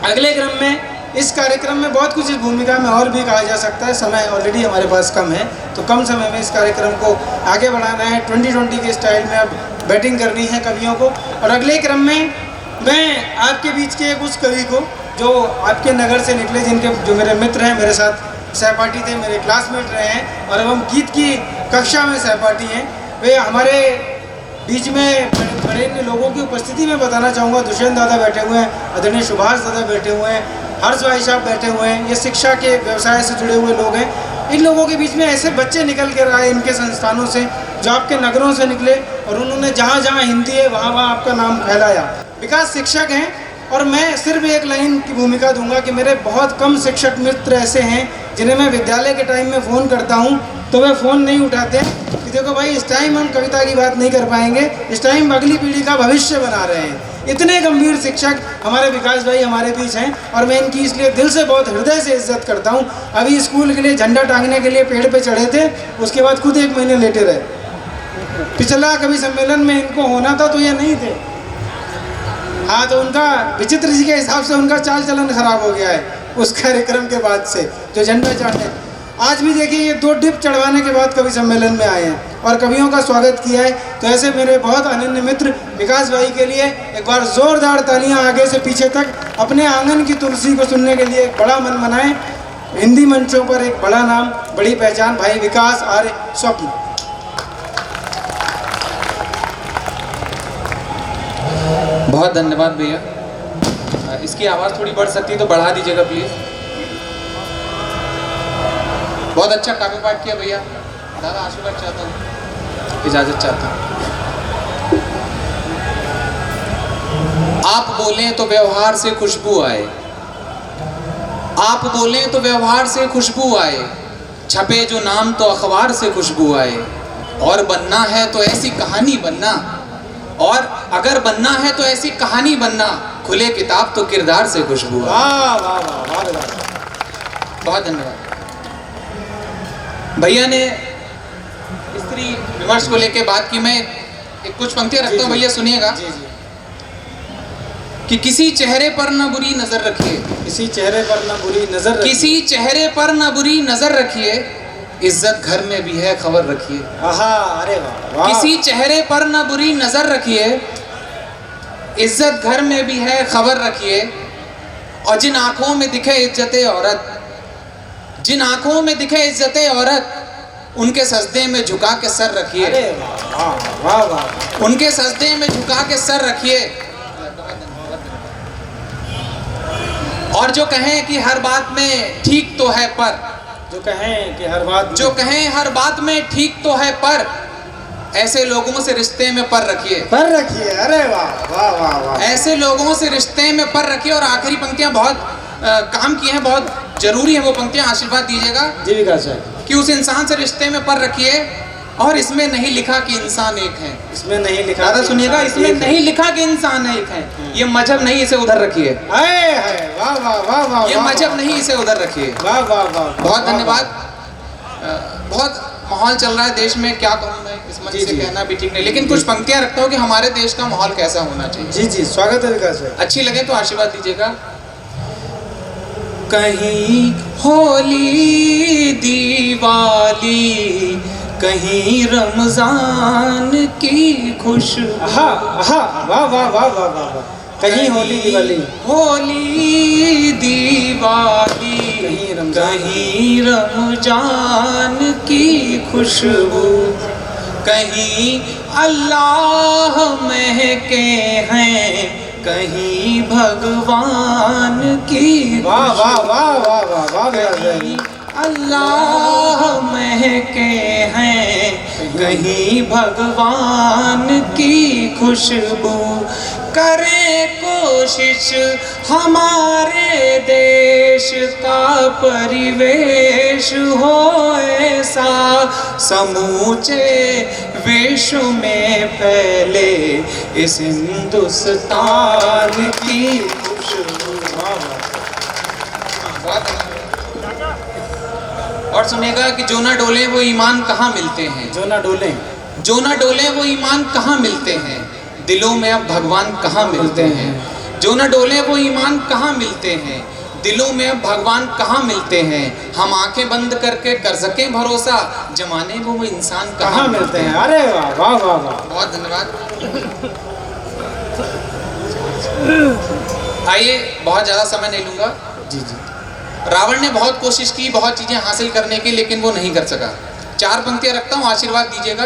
अगले क्रम में इस कार्यक्रम में बहुत कुछ इस भूमिका में और भी कहा जा सकता है, समय ऑलरेडी हमारे पास कम है, तो कम समय में इस कार्यक्रम को आगे बढ़ाना है। 2020 के स्टाइल में अब बैटिंग करनी है कवियों को। और अगले क्रम में मैं आपके बीच के उस कवि को जो आपके नगर से निकले, जो मेरे मित्र हैं, मेरे साथ सहपाठी थे, मेरे क्लासमेट रहे हैं और अब हम गीत की कक्षा में सहपाठी हैं, वे हमारे बीच में बड़े लोगों की उपस्थिति में बताना चाहूँगा। दुष्यंत दादा बैठे हुए हैं, आदरणीय सुभाष दादा बैठे हुए हैं, हर्ष भाई साहब बैठे हुए हैं। ये शिक्षा के व्यवसाय से जुड़े हुए लोग हैं। इन लोगों के बीच में ऐसे बच्चे निकल कर आए इनके संस्थानों से, जो आपके नगरों से निकले और उन्होंने जहाँ जहाँ हिंदी है वहाँ वहाँ आपका नाम फैलाया। विकास शिक्षक हैं और मैं सिर्फ एक लाइन की भूमिका दूंगा कि मेरे बहुत कम शिक्षक मित्र ऐसे हैं जिन्हें मैं विद्यालय के टाइम में फ़ोन करता हूँ तो वे फ़ोन नहीं उठाते कि देखो भाई इस टाइम हम कविता की बात नहीं कर पाएंगे, इस टाइम अगली पीढ़ी का भविष्य बना रहे हैं। इतने गंभीर शिक्षक हमारे विकास भाई हमारे बीच हैं और मैं इनकी इसलिए दिल से बहुत हृदय से इज्जत करता हूँ। अभी स्कूल के लिए झंडा टांगने के लिए पेड़ पे चढ़े थे, उसके बाद खुद 1 महीने लेटे रहे। पिछला कवि सम्मेलन में इनको होना था तो ये नहीं थे। हाँ, तो उनका विचित्र जी के हिसाब से उनका चाल चलन खराब हो गया है उस कार्यक्रम के बाद से, जो झंडा चढ़ने। आज भी देखिए ये 2 डिप चढ़वाने के बाद कवि सम्मेलन में आए हैं और कवियों का स्वागत किया है। तो ऐसे मेरे बहुत अनन्य मित्र विकास भाई के लिए एक बार जोरदार तालियां आगे से पीछे तक। अपने आंगन की तुलसी को सुनने के लिए एक बड़ा मन बनाएं। हिंदी मंचों पर एक बड़ा नाम, बड़ी पहचान, भाई विकास आर्य स्वप्न। बहुत धन्यवाद भैया। इसकी आवाज़ थोड़ी बढ़ सकती है तो बढ़ा दीजिएगा प्लीज़। बहुत अच्छा काव्य पाठ किया भैया। दादा आशीर्वाद चाहता हूँ, इजाज़त चाहता हूँ। आप बोलें तो व्यवहार से खुशबू आए, आप बोलें तो व्यवहार से खुशबू आए, छपे जो नाम तो अखबार से खुशबू आए। और बनना है तो ऐसी कहानी बनना, और अगर बनना है तो ऐसी कहानी बनना, खुले किताब तो किरदार से खुशबू आए। वाह वाह वाह वाह। बहुत धन्यवाद भैया ने स्त्री विमर्श को लेके बात की। मैं एक कुछ पंक्तियां रखता हूँ भैया, सुनिएगा। कि किसी चेहरे पर न बुरी नजर रखिए, किसी चेहरे पर न बुरी नजर रखिए, किसी चेहरे पर न बुरी नजर रखिए, इज्जत घर में भी है खबर रखिए। आहा, अरे वाह। किसी चेहरे पर न बुरी नजर रखिए, इज्जत घर में भी है खबर रखिए। और जिन आंखों में दिखे इज्जते औरत, जिन आंखों में दिखे इज्जते औरत, उनके सजदे में झुका के सर रखिए। अरे वाह वाह वाह। उनके सजदे में झुका के सर रखिए। और जो कहें कि हर बात में ठीक तो है पर, जो कहें कि हर बात, जो कहें हर बात में ठीक तो है पर, ऐसे लोगों से रिश्ते में पर रखिए। पर रखिए। अरे वाह वाह वाह वाह। ऐसे लोगों से रिश्ते में पर रखिए। और आखिरी पंक्तियां बहुत काम की हैं, बहुत जरूरी है वो पंक्तियां, आशीर्वाद दीजिएगा। जी विकास साहब। कि उस इंसान से रिश्ते में पर रखिए और इसमें नहीं लिखा कि इंसान एक है। इसमें नहीं लिखा, दादा सुनिएगा, इसमें नहीं लिखा कि इंसान एक है। ये मजहब नहीं, इसे उधर रखिए। वाह वाह वाह वाह। ये मजहब नहीं, इसे उधर रखिए। वाह वाह वाह। बहुत धन्यवाद। बहुत माहौल चल रहा है देश में, क्या कहूँ मैं, इस मंच से कहना भी ठीक नहीं, लेकिन कुछ पंक्तियां रखता हूँ कि हमारे देश का माहौल कैसा होना चाहिए। जी जी, स्वागत है विकास भाई। अच्छी लगे तो आशीर्वाद दीजिएगा। कहीं होली दिवाली, कहीं रमजान की खुशबू। वाह वाह वाह वाह वाह वाह। कहीं होली दिवाली, होली दिवाली, कहीं रमजान की खुशबू, कहीं अल्लाह महके हैं, कहीं भगवान की। वाह वाह वाह वाह वाह वाह। कहीं अल्लाह महके हैं, कहीं भगवान की खुशबू। करें कोशिश हमारे देश का परिवेश हो ऐसा, समूचे विश्व में फैले इस हिंदुस्तान की खुशबू। और सुनेगा कि जो ना डोले वो ईमान कहाँ मिलते हैं, जो ना डोले, जो ना डोले वो ईमान कहाँ मिलते हैं, दिलों में अब भगवान कहाँ मिलते हैं। जो न डोले वो ईमान कहाँ मिलते हैं, दिलों में भगवान कहाँ मिलते हैं, हम आंखें बंद करके कर सकें भरोसा, जमाने वो इंसान कहाँ मिलते हैं। अरे वाह वाह वाह वाह, बहुत धन्यवाद। आइए, बहुत ज़्यादा समय नहीं लूँगा। जी जी। रावण ने बहुत कोशिश की बहुत चीज़ें हासिल करने की, लेकिन वो नहीं कर सका। 4 पंक्तियाँ रखता हूँ, आशीर्वाद दीजिएगा।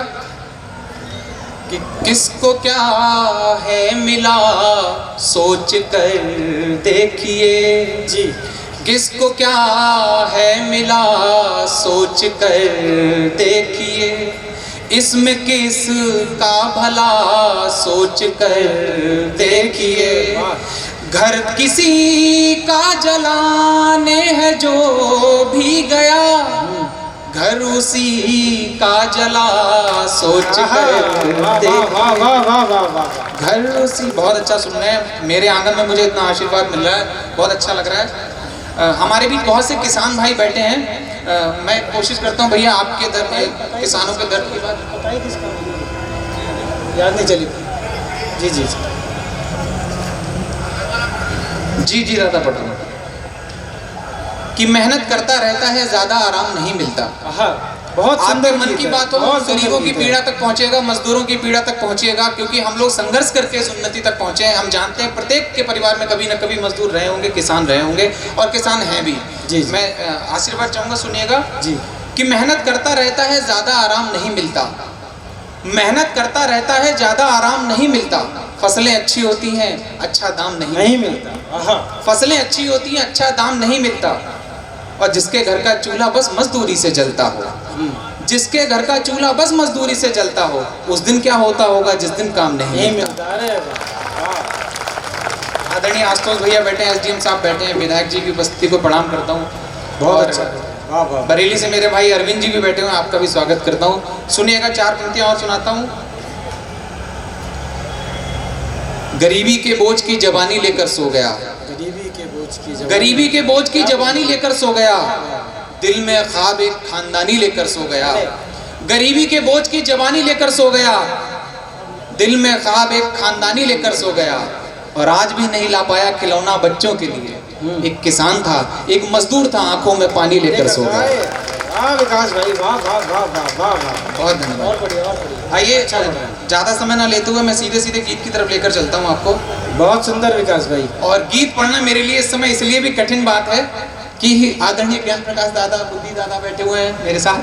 कि किसको क्या है मिला सोच कर देखिए जी, किसको क्या है मिला सोच कर देखिए, इसमें किस का भला सोच कर देखिए, घर किसी का जलाने है जो भी गया, घर उसी का जला सोच कर देखिए, घर उसी। बहुत अच्छा सुन रहे हैं, मेरे आंगन में मुझे इतना आशीर्वाद मिल रहा है, बहुत अच्छा लग रहा है। हमारे बीच बहुत से किसान भाई बैठे हैं। मैं कोशिश करता हूँ भैया आपके दर्द, किसानों के दर्द की बात बताइए किसका याद नहीं चली। जी जी जी जी दादा पटेल कि मेहनत करता रहता है ज्यादा आराम नहीं मिलता। बहुत आपके सुंदर मन की बात हो, गरीबों की पीड़ा तक पहुंचेगा, मजदूरों की पीड़ा तक पहुंचेगा, क्योंकि हम लोग संघर्ष करके इस उन्नति तक पहुंचे हैं। हम जानते हैं प्रत्येक के परिवार में कभी न कभी मजदूर रहे होंगे, किसान रहे होंगे और किसान हैं भी। जी मैं आशीर्वाद चाहूंगा, सुनिएगा जी। कि मेहनत करता रहता है ज्यादा आराम नहीं मिलता, मेहनत करता रहता है ज्यादा आराम नहीं मिलता, फसलें अच्छी होती हैं अच्छा दाम नहीं मिलता। फसलें अच्छी होती हैं अच्छा दाम नहीं मिलता, और जिसके घर का चूल्हा बस मजदूरी से जलता हो, जिसके घर का चूल्हा बस मजदूरी से जलता हो, उस दिन क्या होता होगा जिस दिन काम नहीं मिलता। आदरणीय आशुतोष भैया बैठे हैं, एसडीएम साहब बैठे हैं, विधायक जी की उपस्थिति को प्रणाम करता हूँ। बहुत अच्छा। बरेली से मेरे भाई अरविंद जी भी बैठे हुए हैं, आपका भी स्वागत करता हूँ। सुनिएगा, 4 पंक्तियां और सुनाता हूँ। गरीबी के बोझ की जवानी लेकर सो गया, गरीबी के बोझ की जवानी लेकर सो गया, दिल में ख्वाब एक खानदानी लेकर सो गया, गरीबी के बोझ की जवानी लेकर सो गया, दिल में ख्वाब एक खानदानी लेकर सो गया, और आज भी नहीं ला पाया खिलौना बच्चों के लिए। एक किसान था, एक मजदूर था, आंखों में पानी लेकर सो गया। विकास भाई, वाह वाह वाह वाह वाह वाह, बहुत धन्यवाद। आइए, ज्यादा समय ना लेते हुए मैं सीधे सीधे गीत की तरफ लेकर चलता हूँ आपको। बहुत सुंदर विकास भाई। और गीत पढ़ना मेरे लिए इस समय इसलिए भी कठिन बात है कि आदरणीय ज्ञान प्रकाश दादा, बुद्धि दादा बैठे हुए हैं मेरे साथ,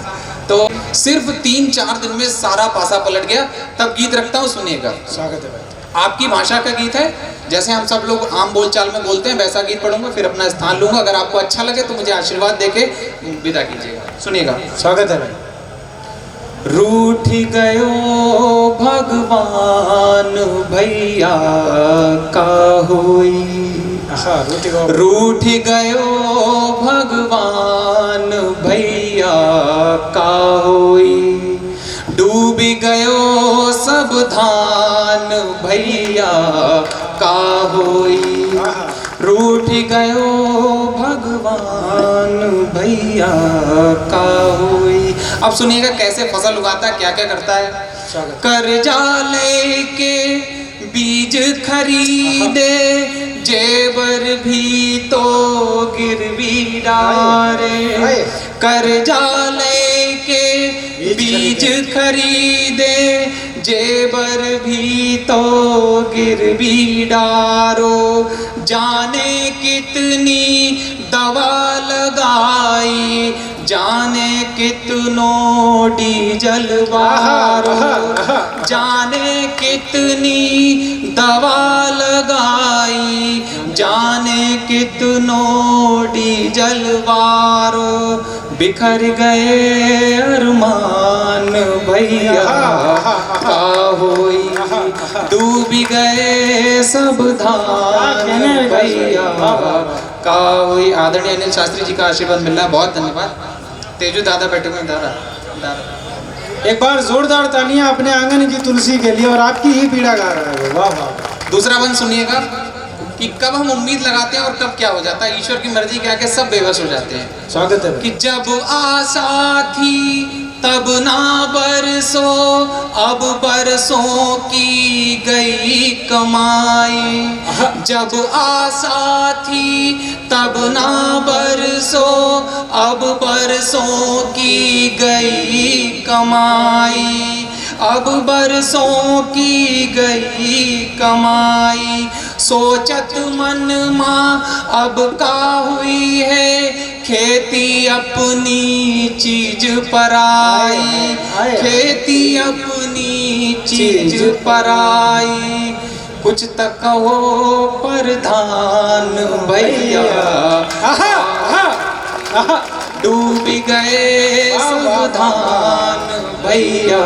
तो सिर्फ 3-4 दिन में सारा पासा पलट गया। तब गीत रखता हूँ, सुनिएगा। स्वागत है भाई। आपकी भाषा का गीत है, जैसे हम सब लोग आम बोलचाल में बोलते हैं वैसा गीत पढ़ूंगा, फिर अपना स्थान लूंगा। अगर आपको अच्छा लगे तो मुझे आशीर्वाद देके विदा कीजिएगा। सुनिएगा। स्वागत है भाई। रूठ गयो भगवान भैया का होई, रूठ गयो भगवान भैया का होई, डूब गयो सब धान भैया का होई, रूठ गयो भगवान भैया का होई। अब सुनिएगा कैसे फसल उगाता है, क्या क्या करता है। कर्जा लेके बीज खरीदे, जेवर भी तो गिरवी डारे, कर्जा लेके बीज खरीदे, जेवर भी तो गिरवी डारो, जाने कितनी दवा लगाई, जाने कितनो डीजल वारो, जाने कितनी दवा लगाई, जाने कितनो डीजल वारो, बिखर गए अरमान भैया का होई, डूब गए सब धान भैया का होई। आदरणीय अनिल शास्त्री जी का आशीर्वाद मिल रहा है, बहुत धन्यवाद। तेजू दादा बैठे हुए, दादा एक बार जोरदार तालियां अपने आंगन की तुलसी के लिए, और आपकी ही पीड़ा गा रहा है। वाह वाह। दूसरा बंद सुनिएगा कि कब हम उम्मीद लगाते हैं और कब क्या हो जाता है, ईश्वर की मर्जी के आगे सब बेबस हो जाते हैं। स्वागत है। कि जब आशा थी तब ना बरसो, अब बरसों की गई कमाई। जब आशा थी तब ना बरसो, अब बरसों की गई कमाई। अब बरसों की गई कमाई। सोचत मन माँ अब का हुई है, खेती अपनी चीज पराई। खेती अपनी चीज पराई। कुछ तक कहो प्रधान भैया, डूब गए सब धान भैया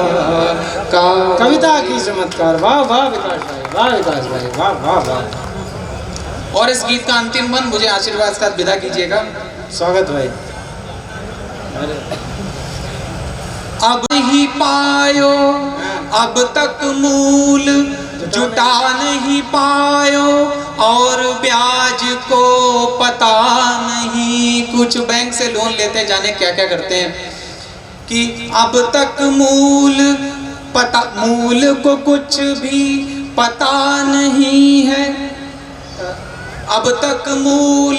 का। कविता की चमत्कार, वाह वाह विकास भाई, वाह विकास भाई, वाह वाह वाह। और इस गीत का अंतिम बंद मुझे आशीर्वाद के साथ विदा कीजिएगा। स्वागत भाई। अब ही पायो अब तक मूल जुटा नहीं पायो, और ब्याज को पता नहीं। कुछ बैंक से लोन लेते हैं, जाने क्या क्या करते हैं कि अब तक मूल को कुछ भी पता नहीं है। अब तक मूल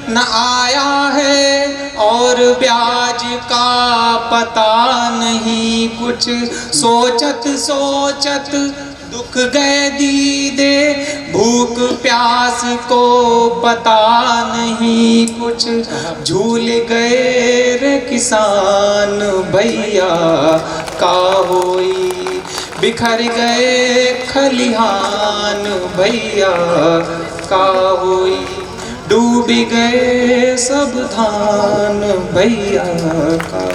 न आया है और ब्याज का पता नहीं कुछ। सोचत सोचत दुख गए दीदे, भूख प्यास को पता नहीं कुछ। झूल गए रे किसान भैया का होई, बिखर गए खलिहान भैया का होई। डूब गए सब धान भैया का।